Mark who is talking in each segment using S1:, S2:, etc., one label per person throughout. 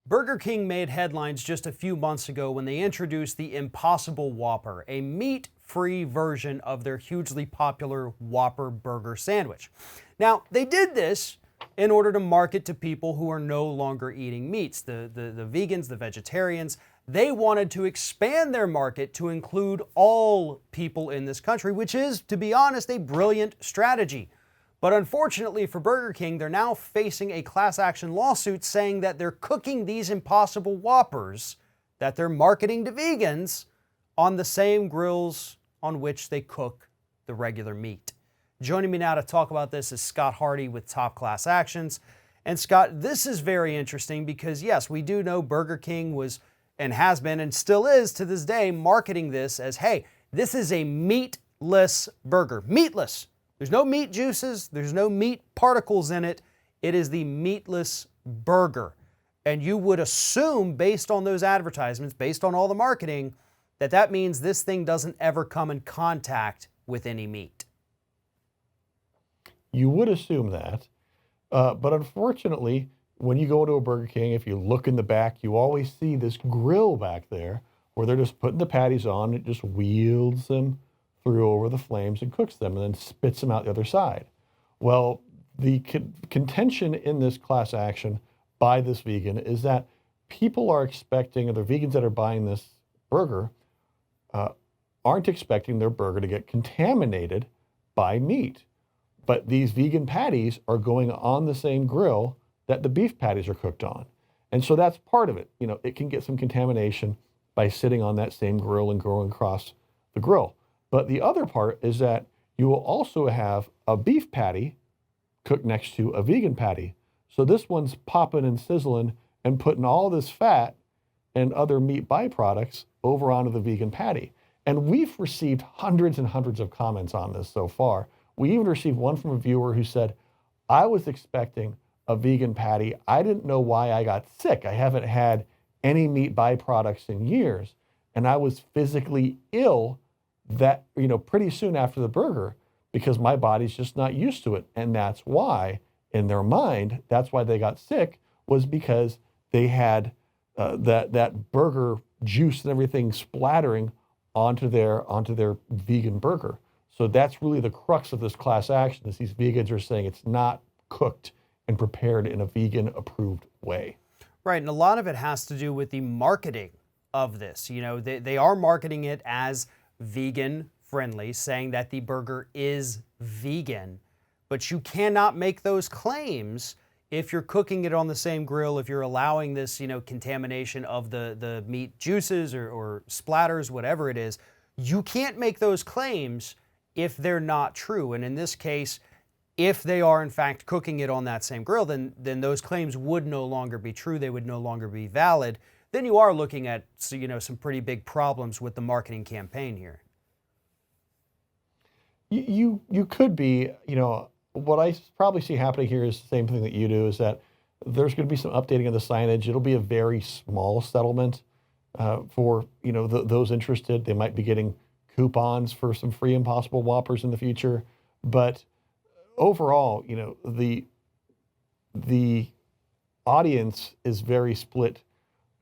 S1: Burger King made headlines just a few months ago when they introduced the Impossible Whopper, a meat-free version of their hugely popular Whopper burger sandwich. Now, they did this in order to market to people who are no longer eating meats, the vegans, the vegetarians. They wanted to expand their market to include all people in this country, which is, to be honest, a brilliant strategy. But unfortunately for Burger King, they're now facing a class action lawsuit saying that they're cooking these Impossible Whoppers that they're marketing to vegans on the same grills on which they cook the regular meat. Joining me now to talk about this is Scott Hardy with Top Class Actions. And Scott, this is very interesting because yes, we do know Burger King was and has been and still is to this day marketing this as, hey, this is a meatless burger. Meatless. There's no meat juices, there's no meat particles in it. It is the meatless burger. And you would assume, based on those advertisements, based on all the marketing, that that means this thing doesn't ever come in contact with any meat.
S2: You would assume that, but unfortunately, when you go to a Burger King, if you look in the back, you always see this grill back there where they're just putting the patties on, it just wields them through over the flames and cooks them and then spits them out the other side. Well, the contention in this class action by this vegan is that people are expecting, or the vegans that are buying this burger, aren't expecting their burger to get contaminated by meat. But these vegan patties are going on the same grill that the beef patties are cooked on. And so that's part of it. You know, it can get some contamination by sitting on that same grill and going across the grill. But the other part is that you will also have a beef patty cooked next to a vegan patty. So this one's popping and sizzling and putting all this fat and other meat byproducts over onto the vegan patty. And we've received hundreds and hundreds of comments on this so far. We even received one from a viewer who said, I was expecting a vegan patty. I didn't know why I got sick. I haven't had any meat byproducts in years. And I was physically ill that, pretty soon after the burger because my body's just not used to it. And that's why, in their mind, that's why they got sick, was because they had that burger juice and everything splattering onto their vegan burger. So that's really the crux of this class action, is these vegans are saying it's not cooked and prepared in a vegan approved way.
S1: Right, and a lot of it has to do with the marketing of this. They are marketing it as vegan friendly, saying that the burger is vegan, but you cannot make those claims if you're cooking it on the same grill, if you're allowing this, contamination of the meat juices or splatters, whatever it is. You can't make those claims if they're not true. And in this case, if they are in fact cooking it on that same grill, then those claims would no longer be true. They would no longer be valid. Then you are looking at, some pretty big problems with the marketing campaign here.
S2: You could be, what I probably see happening here is the same thing that you do, is that there's going to be some updating of the signage. It'll be a very small settlement for, those interested. They might be getting coupons for some free Impossible Whoppers in the future. But overall, the audience is very split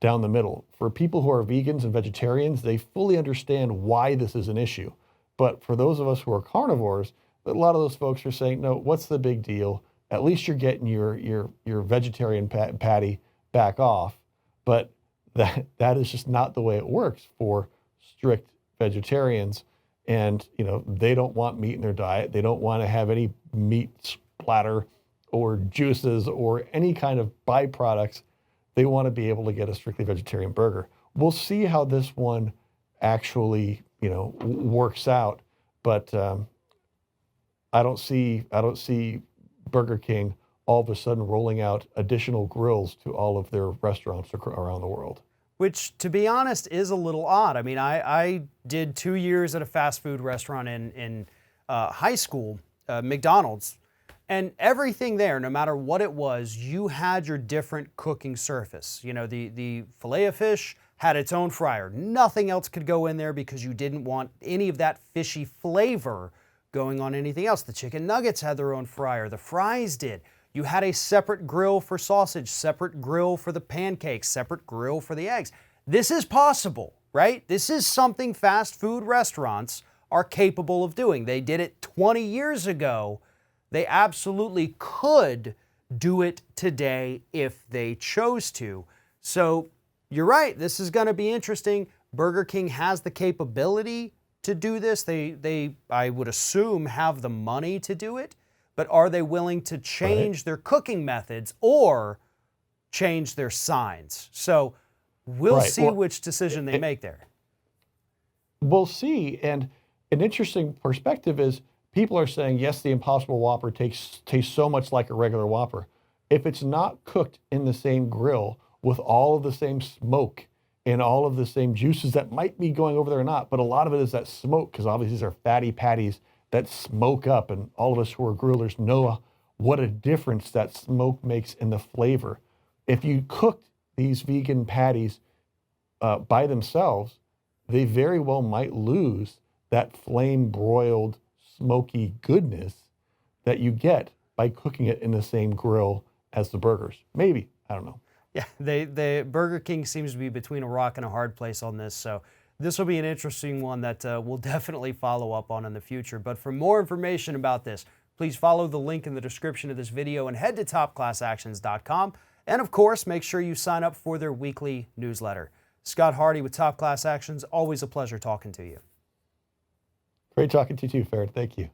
S2: down the middle. For people who are vegans and vegetarians, they fully understand why this is an issue. But for those of us who are carnivores, a lot of those folks are saying, no, what's the big deal? At least you're getting your vegetarian patty back off. But that is just not the way it works for strict vegetarians. And, they don't want meat in their diet. They don't want to have any meat splatter or juices or any kind of byproducts. They want to be able to get a strictly vegetarian burger. We'll see how this one actually, works out. But I don't see Burger King all of a sudden rolling out additional grills to all of their restaurants around the world.
S1: Which, to be honest, is a little odd. I mean, I did 2 years at a fast food restaurant in high school, McDonald's, and everything there, no matter what it was, you had your different cooking surface. The filet of fish had its own fryer. Nothing else could go in there because you didn't want any of that fishy flavor going on anything else. The chicken nuggets had their own fryer. The fries did. You had a separate grill for sausage, separate grill for the pancakes, separate grill for the eggs. This is possible, right? This is something fast food restaurants are capable of doing. They did it 20 years ago. They absolutely could do it today if they chose to. So you're right, this is going to be interesting. Burger King has the capability to do this. They, I would assume, have the money to do it, but are they willing to change their cooking methods or change their signs? So we'll see which decision they make there.
S2: We'll see. And an interesting perspective is people are saying, yes, the Impossible Whopper tastes so much like a regular Whopper. If it's not cooked in the same grill with all of the same smoke and all of the same juices that might be going over there or not, but a lot of it is that smoke, because obviously these are fatty patties that smoke up, and all of us who are grillers know what a difference that smoke makes in the flavor. If you cooked these vegan patties by themselves, they very well might lose that flame broiled smoky goodness that you get by cooking it in the same grill as the burgers. Maybe, I don't know.
S1: Yeah, the Burger King seems to be between a rock and a hard place on this, so this will be an interesting one that we'll definitely follow up on in the future. But for more information about this, please follow the link in the description of this video and head to topclassactions.com. And of course, make sure you sign up for their weekly newsletter. Scott Hardy with Top Class Actions, always a pleasure talking to you.
S2: Great talking to you too, Farrad. Thank you.